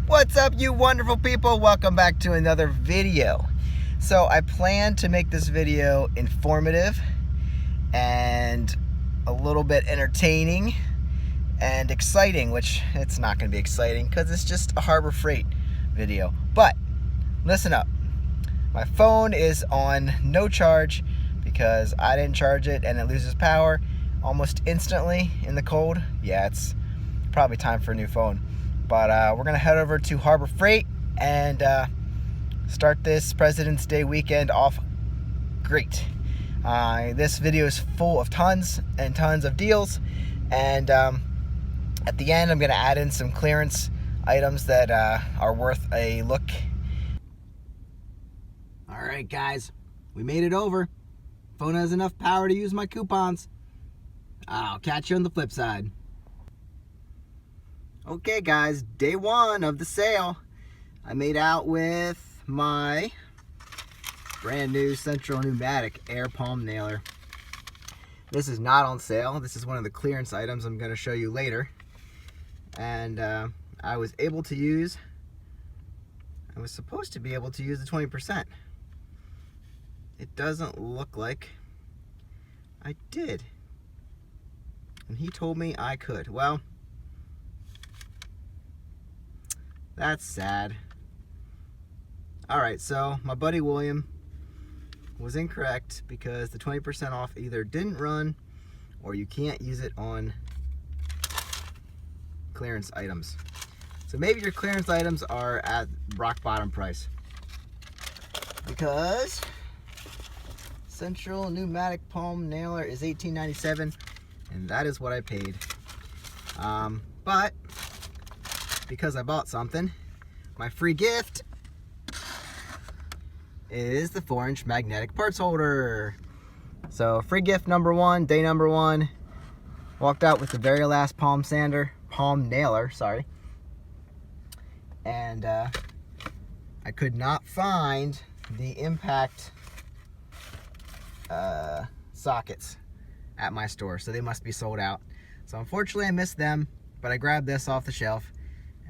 What's up, you wonderful people? Welcome back to another video. So I plan to make this video informative and a little bit entertaining and exciting, which it's not going to be exciting because it's just a Harbor Freight video. But listen up. My phone is on no charge because I didn't charge it and it loses power almost instantly in the cold. Yeah, it's probably time for a new phone. But we're going to head over to Harbor Freight and start this President's Day weekend off great. This video is full of tons and tons of deals. And at the end, I'm going to add in some clearance items that are worth a look. All right, guys, we made it over. Phone has enough power to use my coupons. I'll catch you on the flip side. Okay, guys, day one of the sale. I made out with my brand new Central Pneumatic Air Palm Nailer. This is not on sale. This is one of the clearance items I'm going to show you later. And I was supposed to be able to use the 20%. It doesn't look like I did. And he told me I could. Well, that's sad. Alright, so my buddy William was incorrect because the 20% off either didn't run or you can't use it on clearance items. So maybe your clearance items are at rock bottom price. Because Central Pneumatic Palm Nailer is $18.97 and that is what I paid. But because I bought something, my free gift is the 4-inch magnetic parts holder. So free gift number one, day number one. Walked out with the very last palm nailer, sorry. And I could not find the impact sockets at my store, so they must be sold out. So unfortunately I missed them, but I grabbed this off the shelf.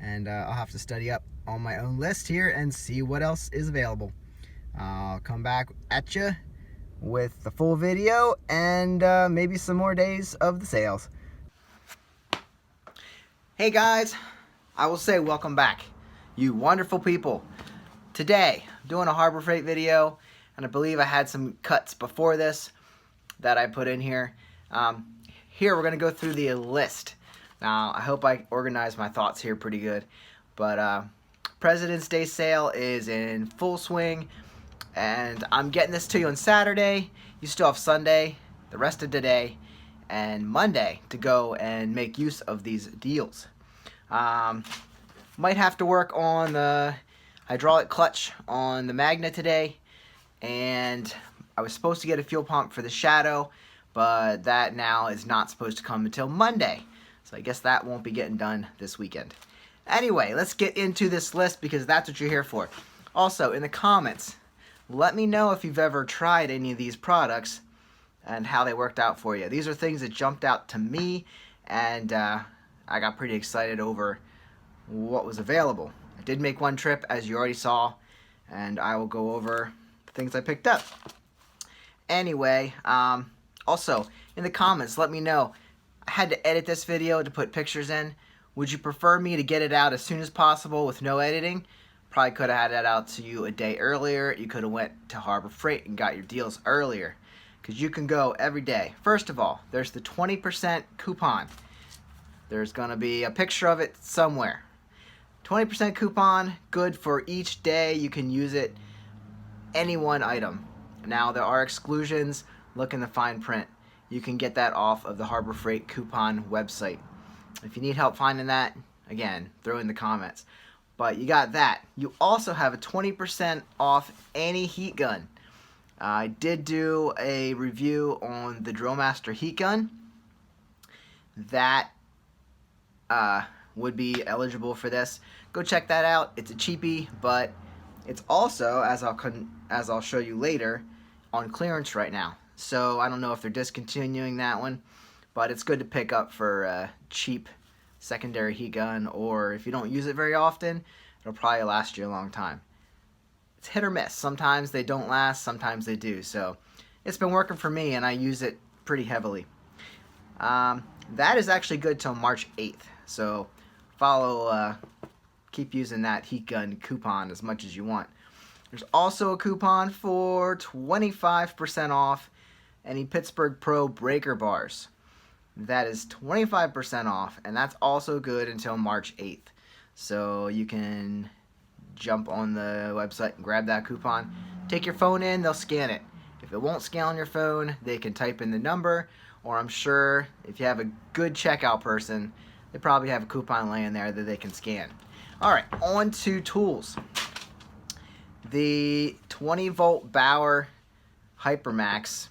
And I'll have to study up on my own list here and see what else is available. I'll come back at you with the full video and maybe some more days of the sales. Hey guys, I will say welcome back, you wonderful people. Today, I'm doing a Harbor Freight video, and I believe I had some cuts before this that I put in here. Here we're going to go through the list. Now, I hope I organized my thoughts here pretty good, but President's Day sale is in full swing, and I'm getting this to you on Saturday. You still have Sunday, the rest of today, and Monday to go and make use of these deals. Might have to work on the hydraulic clutch on the Magna today, and I was supposed to get a fuel pump for the Shadow, but that now is not supposed to come until Monday. So I guess that won't be getting done this weekend. Anyway, let's get into this list because that's what you're here for. Also, in the comments, let me know if you've ever tried any of these products and how they worked out for you. These are things that jumped out to me, and I got pretty excited over what was available. I did make one trip, as you already saw, and I will go over the things I picked up. Anyway, also, in the comments, let me know. I had to edit this video to put pictures in. Would you prefer me to get it out as soon as possible with no editing? Probably could have had that out to you a day earlier. You could have went to Harbor Freight and got your deals earlier, because you can go every day. First of all, there's the 20% coupon. There's going to be a picture of it somewhere. 20% coupon, good for each day. You can use it any one item. Now, there are exclusions. Look in the fine print. You can get that off of the Harbor Freight coupon website. If you need help finding that, again, throw in the comments. But you got that. You also have a 20% off any heat gun. I did do a review on the Drillmaster heat gun. That would be eligible for this. Go check that out. It's a cheapie, but it's also, as I'll show you later, on clearance right now. So I don't know if they're discontinuing that one, but it's good to pick up for a cheap secondary heat gun, or if you don't use it very often, it'll probably last you a long time. It's hit or miss. Sometimes they don't last, sometimes they do. So it's been working for me, and I use it pretty heavily. That is actually good till March 8th. So keep using that heat gun coupon as much as you want. There's also a coupon for 25% off any Pittsburgh Pro breaker bars. That is 25% off, and that's also good until March 8th. So you can jump on the website and grab that coupon. Take your phone in, they'll scan it. If it won't scan on your phone, they can type in the number, or I'm sure if you have a good checkout person, they probably have a coupon laying there that they can scan. Alright, on to tools. The 20-volt Bauer Hypermax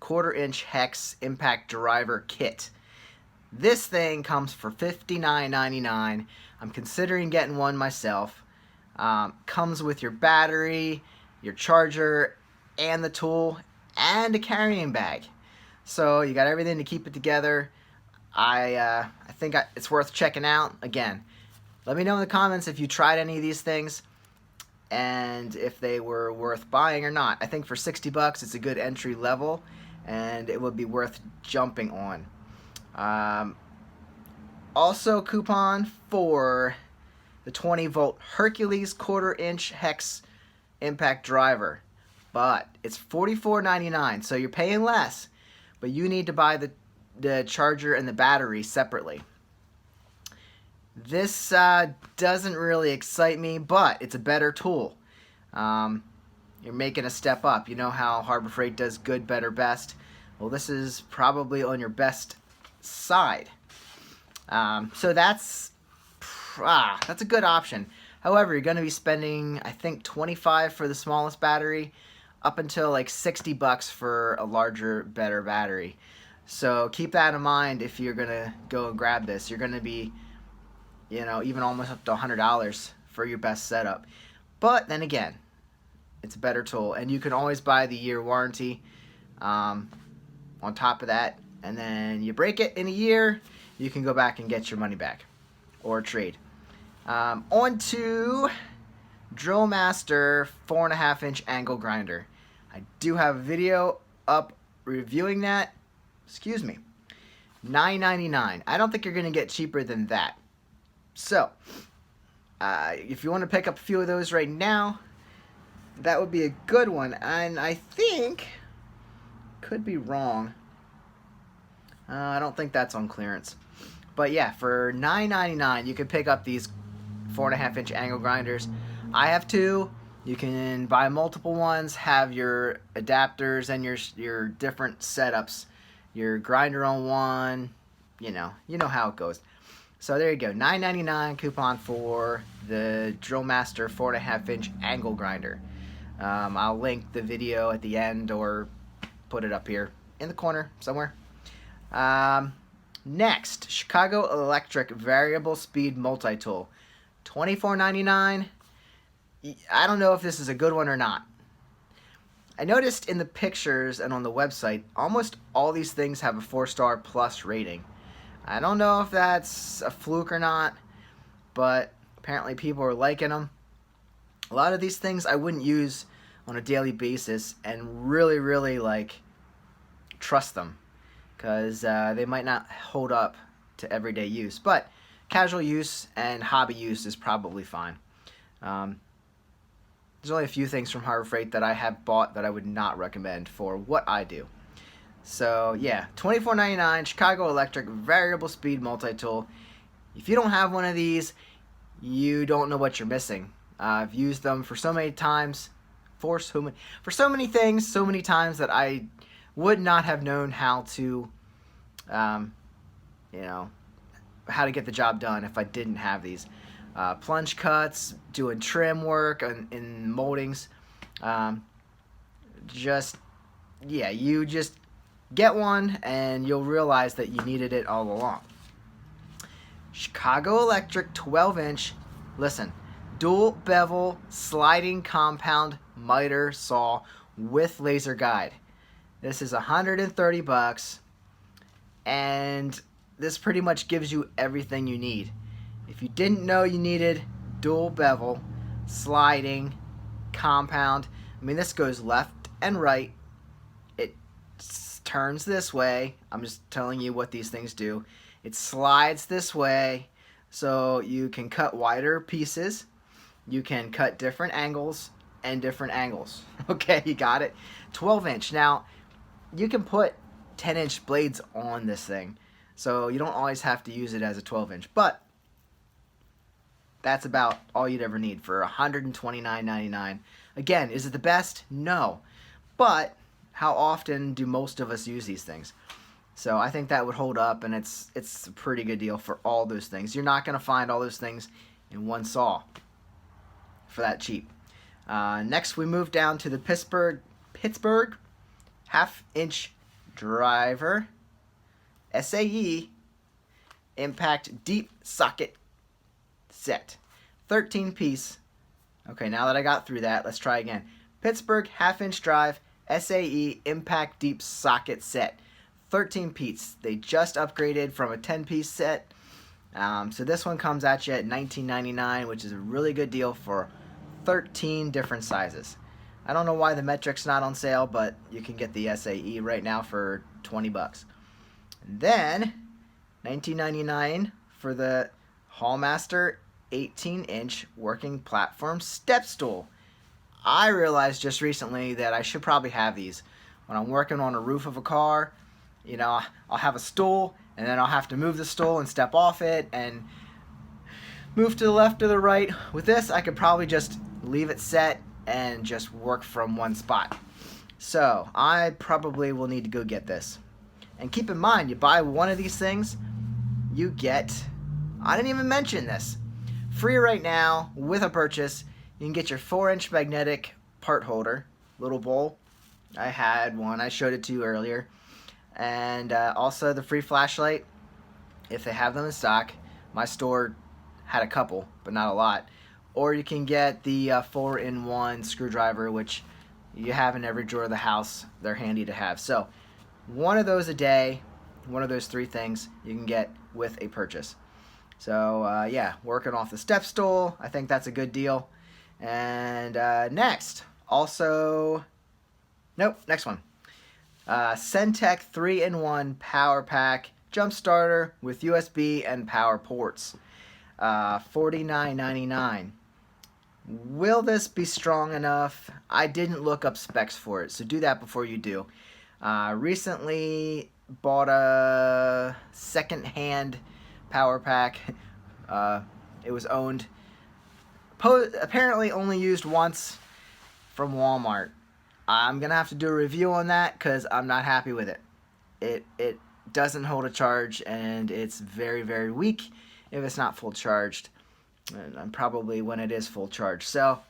1/4-inch hex impact driver kit. This thing comes for $59.99. I'm considering getting one myself. Comes with your battery, your charger, and the tool, and a carrying bag. So you got everything to keep it together. I think it's worth checking out. Again, let me know in the comments if you tried any of these things and if they were worth buying or not. I think for 60 bucks it's a good entry level, and it would be worth jumping on. Also coupon for the 20-volt Hercules 1/4-inch hex impact driver, but it's $44.99, so you're paying less, but you need to buy the charger and the battery separately. This doesn't really excite me, but it's a better tool. You're making a step up. You know how Harbor Freight does good, better, best? Well, this is probably on your best side. So that's a good option. However, you're going to be spending, I think, $25 for the smallest battery, up until like 60 bucks for a larger, better battery. So keep that in mind if you're going to go and grab this. You're going to be, even almost up to $100 for your best setup. But then again, it's a better tool, and you can always buy the year warranty on top of that. And then you break it in a year, you can go back and get your money back or trade. On to Drill Master 4.5-inch angle grinder. I do have a video up reviewing that. Excuse me. $9.99. I don't think you're going to get cheaper than that. So, if you want to pick up a few of those right now, that would be a good one. And I think, could be wrong, I don't think that's on clearance. But yeah, for $9.99 you can pick up these 4.5-inch angle grinders. I have two. You can buy multiple ones, have your adapters and your different setups. Your grinder on one, you know how it goes. So there you go, $9.99 coupon for the Drill Master 4.5-inch angle grinder. I'll link the video at the end or put it up here in the corner somewhere. Next, Chicago Electric Variable Speed Multi-Tool, $24.99. I don't know if this is a good one or not. I noticed in the pictures and on the website, almost all these things have a 4-star plus rating. I don't know if that's a fluke or not, but apparently people are liking them. A lot of these things I wouldn't use on a daily basis and really trust them, because they might not hold up to everyday use, but casual use and hobby use is probably fine. There's only a few things from Harbor Freight that I have bought that I would not recommend for what I do. So yeah, $24.99 Chicago Electric Variable Speed Multi-Tool. If you don't have one of these, you don't know what you're missing. I've used them for so many times, for so many things, so many times that I would not have known how to, how to get the job done if I didn't have these. Plunge cuts, doing trim work in moldings. You just get one and you'll realize that you needed it all along. Chicago Electric 12-inch, listen, dual bevel sliding compound miter saw with laser guide. This is $130, and this pretty much gives you everything you need. If you didn't know you needed dual bevel, sliding, compound. I mean, this goes left and right. It turns this way. I'm just telling you what these things do. It slides this way, so you can cut wider pieces. You can cut different angles and different angles. Okay, you got it? 12-inch. Now, you can put 10-inch blades on this thing, so you don't always have to use it as a 12-inch, but that's about all you'd ever need for $129.99. Again, is it the best? No. But how often do most of us use these things? So I think that would hold up, and it's a pretty good deal for all those things. You're not going to find all those things in one saw for that cheap. Next, we move down to the Pittsburgh half-inch driver SAE impact deep socket set. 13-piece. Okay, now that I got through that, let's try again. Pittsburgh half-inch drive SAE impact deep socket set. 13-piece. They just upgraded from a 10-piece set. So this one comes at you at $19.99, which is a really good deal for 13 different sizes. I don't know why the metric's not on sale, but you can get the SAE right now for $20. And then $19.99 for the Hallmaster 18-inch working platform step stool. I realized just recently that I should probably have these when I'm working on a roof of a car. You know, I'll have a stool, and then I'll have to move the stool and step off it and move to the left or the right. With this, I could probably just leave it set and just work from one spot. So I probably will need to go get this. And keep in mind, you buy one of these things, you get, I didn't even mention this, free right now with a purchase. You can get your 4-inch magnetic part holder, little bowl. I had one, I showed it to you earlier. And also the free flashlight, if they have them in stock. My store had a couple, but not a lot. Or you can get the 4-in-1 screwdriver, which you have in every drawer of the house. They're handy to have. So one of those a day, one of those 3 things you can get with a purchase. So yeah, working off the step stool, I think that's a good deal. And next, also, nope, next one. Centec 3-in-1 power pack jump starter with USB and power ports. $49.99. Will this be strong enough? I didn't look up specs for it, so do that before you do. Recently bought a second-hand power pack. It was owned, apparently only used once, from Walmart. I'm gonna have to do a review on that because I'm not happy with it. It doesn't hold a charge, and it's very, very weak if it's not full charged, and probably when it is full charged. So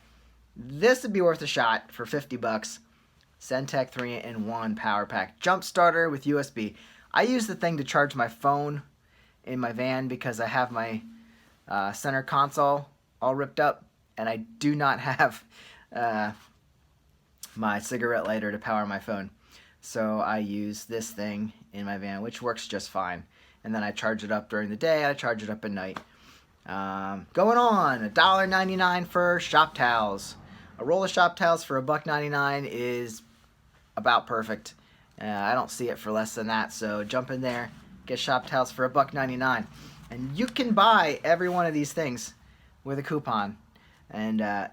this would be worth a shot for $50. Centec 3-in-1 power pack jump starter with USB. I use the thing to charge my phone in my van because I have my center console all ripped up, and I do not have my cigarette lighter to power my phone. So I use this thing in my van, which works just fine. And then I charge it up during the day, I charge it up at night. Going on, $1.99 for shop towels. A roll of shop towels for $1.99 is about perfect. I don't see it for less than that, so jump in there, get shop towels for $1.99. And you can buy every one of these things with a coupon, and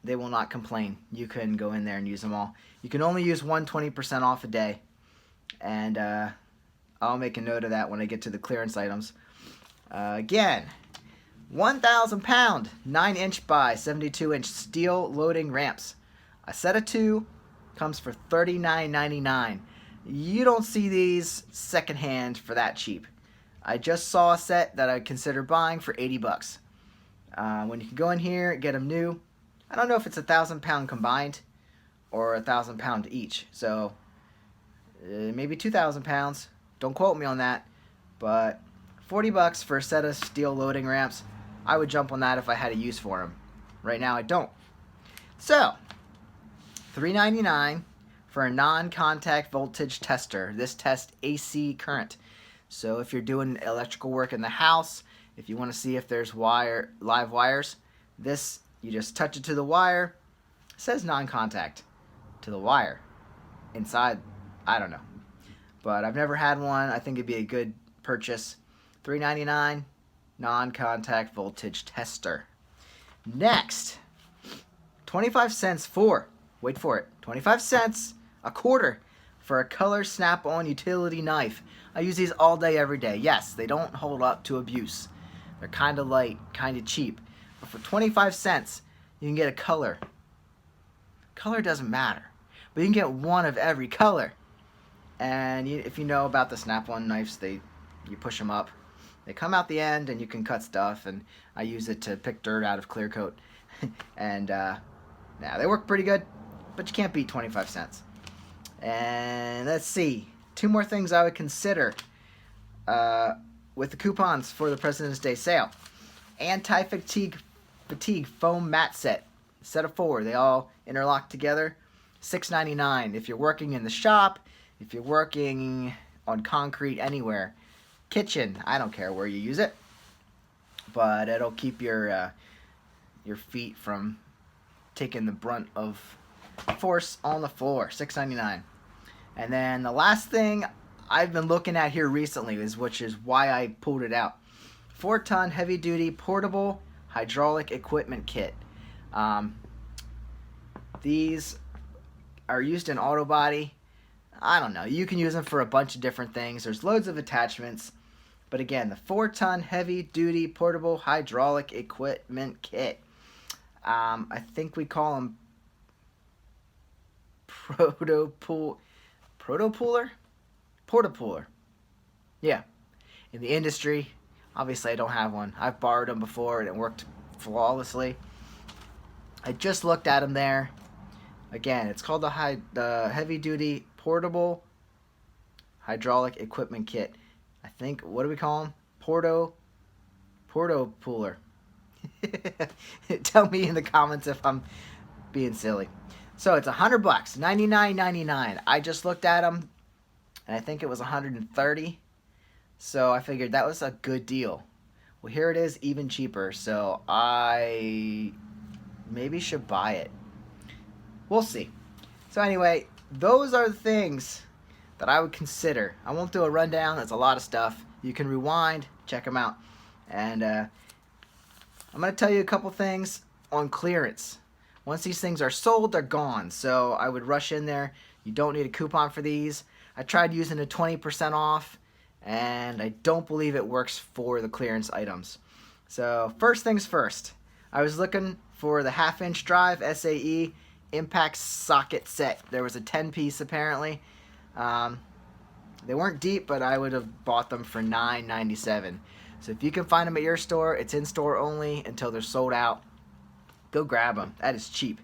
they will not complain. You can go in there and use them all. You can only use 20% off a day, and I'll make a note of that when I get to the clearance items. Again, 1,000 pound 9-inch by 72-inch steel loading ramps. A set of 2 comes for $39.99. You don't see these secondhand for that cheap. I just saw a set that I'd consider buying for $80. When you can go in here, get them new. I don't know if it's 1,000 pound combined or 1,000 pound each. So maybe 2,000 pounds. Don't quote me on that. But $40 for a set of steel loading ramps. I would jump on that if I had a use for them. Right now I don't. So $3.99 for a non-contact voltage tester. This tests AC current. So if you're doing electrical work in the house, if you want to see if there's live wires, This, you just touch it to the wire. It says non-contact to the wire. Inside, I don't know. But I've never had one. I think it'd be a good purchase. $3.99, non-contact voltage tester. Next, 25 cents for, wait for it, 25 cents, a quarter for a color snap-on utility knife. I use these all day, every day. Yes, they don't hold up to abuse. They're kind of light, kind of cheap. But for 25 cents, you can get a color. Color doesn't matter, but you can get one of every color. And if you know about the snap-on knives, you push them up. They come out the end, and you can cut stuff. And I use it to pick dirt out of clear coat. And yeah, they work pretty good, but you can't beat 25 cents. And let's see, 2 more things I would consider with the coupons for the President's Day sale. Anti-fatigue foam mat set of 4. They all interlock together. $6.99. If you're working in the shop, if you're working on concrete anywhere, kitchen, I don't care where you use it, but it'll keep your feet from taking the brunt of force on the floor. $6.99. And then the last thing I've been looking at here recently which is why I pulled it out. 4-ton heavy-duty portable hydraulic equipment kit. These are used in auto body. I don't know. You can use them for a bunch of different things. There's loads of attachments. But again, the 4-ton heavy-duty portable hydraulic equipment kit. I think we call them portapooler. Yeah. In the industry, obviously I don't have one. I've borrowed them before and it worked flawlessly. I just looked at them there. Again, it's called the heavy-duty portable hydraulic equipment kit. I think, what do we call them? Portapooler. Tell me in the comments if I'm being silly. So it's $100, $99.99. I just looked at them, and I think it was $130. So I figured that was a good deal. Well, here it is, even cheaper. So I maybe should buy it. We'll see. So anyway, those are the things that I would consider. I won't do a rundown. There's a lot of stuff. You can rewind, check them out. And I'm going to tell you a couple things on clearance. Once these things are sold, they're gone. So I would rush in there. You don't need a coupon for these. I tried using the 20% off, and I don't believe it works for the clearance items. So first things first, I was looking for the 1/2-inch drive SAE impact socket set. There was a 10-piece apparently. They weren't deep, but I would have bought them for $9.97. So if you can find them at your store, it's in store only until they're sold out. Go grab them. That is cheap.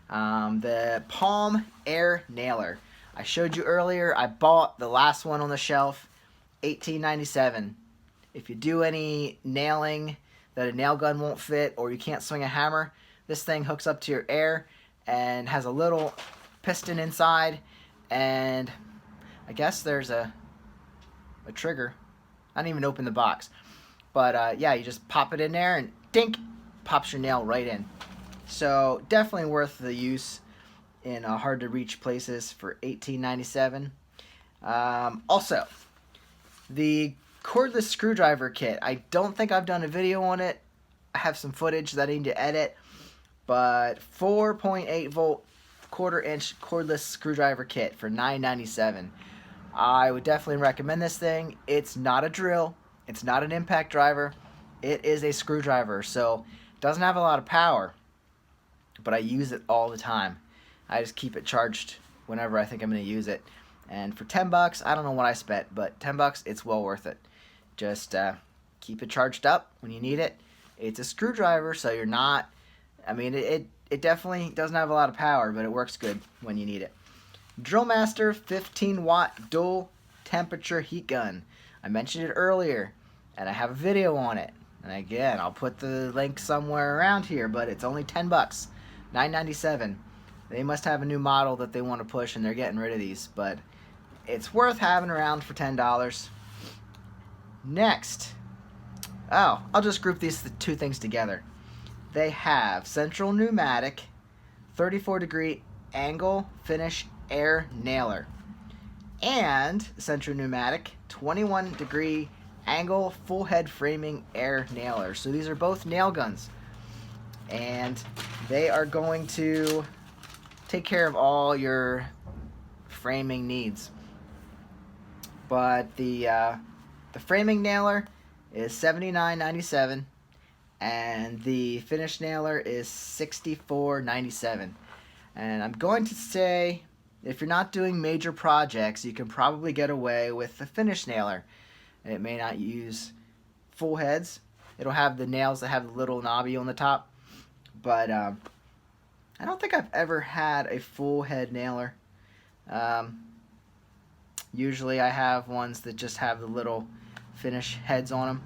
The Palm Air Nailer. I showed you earlier. I bought the last one on the shelf, $18.97. If you do any nailing that a nail gun won't fit or you can't swing a hammer, this thing hooks up to your air and has a little piston inside, and I guess there's a trigger. I didn't even open the box. But yeah, you just pop it in there and dink, pops your nail right in. So definitely worth the use in hard to reach places for $18.97. Also, the cordless screwdriver kit. I don't think I've done a video on it. I have some footage that I need to edit. But 4.8 volt 1/4 inch cordless screwdriver kit for $9.97. I would definitely recommend this thing. It's not a drill. It's not an impact driver. It is a screwdriver, so it doesn't have a lot of power, but I use it all the time. I just keep it charged whenever I think I'm going to use it. And for $10, I don't know what I spent, but $10, it's well worth it. Just keep it charged up when you need it. It's a screwdriver, so you're not, I mean, it definitely doesn't have a lot of power, but it works good when you need it. Drillmaster 15-watt dual temperature heat gun. I mentioned it earlier, and I have a video on it. And again, I'll put the link somewhere around here, but it's only $10, $9.97. They must have a new model that they want to push, and they're getting rid of these, but it's worth having around for $10. Next, I'll just group these two things together. they have central pneumatic, 34-degree angle finish air nailer, and central pneumatic 21-degree angle full head framing air nailer. So these are both nail guns, and they are going to take care of all your framing needs. But the framing nailer is $79.97, and the finish nailer is $64.97. And I'm going to say, if you're not doing major projects, you can probably get away with the finish nailer. It may not use full heads. It'll have the nails that have the little knobby on the top. But I don't think I've ever had a full head nailer. Usually I have ones that just have the little finish heads on them.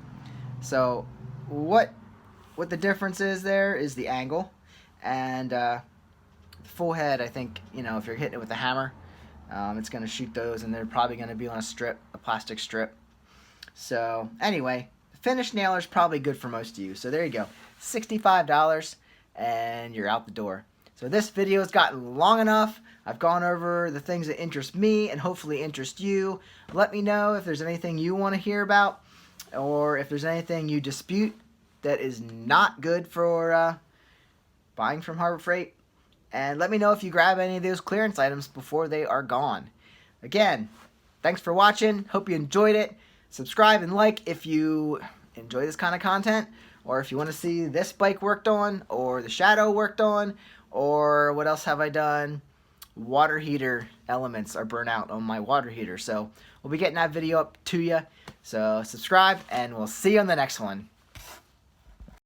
So what the difference is there is the angle, and the full head, I think, you know, if you're hitting it with a hammer, it's going to shoot those, and they're probably going to be on a strip, a plastic strip. So anyway, the finish nailer is probably good for most of you. So there you go, $65, and you're out the door. So this video has gotten long enough. I've gone over the things that interest me and hopefully interest you. Let me know if there's anything you want to hear about, or if there's anything you dispute that is not good for buying from Harbor Freight. And let me know if you grab any of those clearance items before they are gone. Again, thanks for watching. Hope you enjoyed it. Subscribe and like if you enjoy this kind of content, or if you want to see this bike worked on, or the Shadow worked on, or what else have I done? Water heater elements are burnt out on my water heater. So we'll be getting that video up to you. So subscribe, and we'll see you on the next one.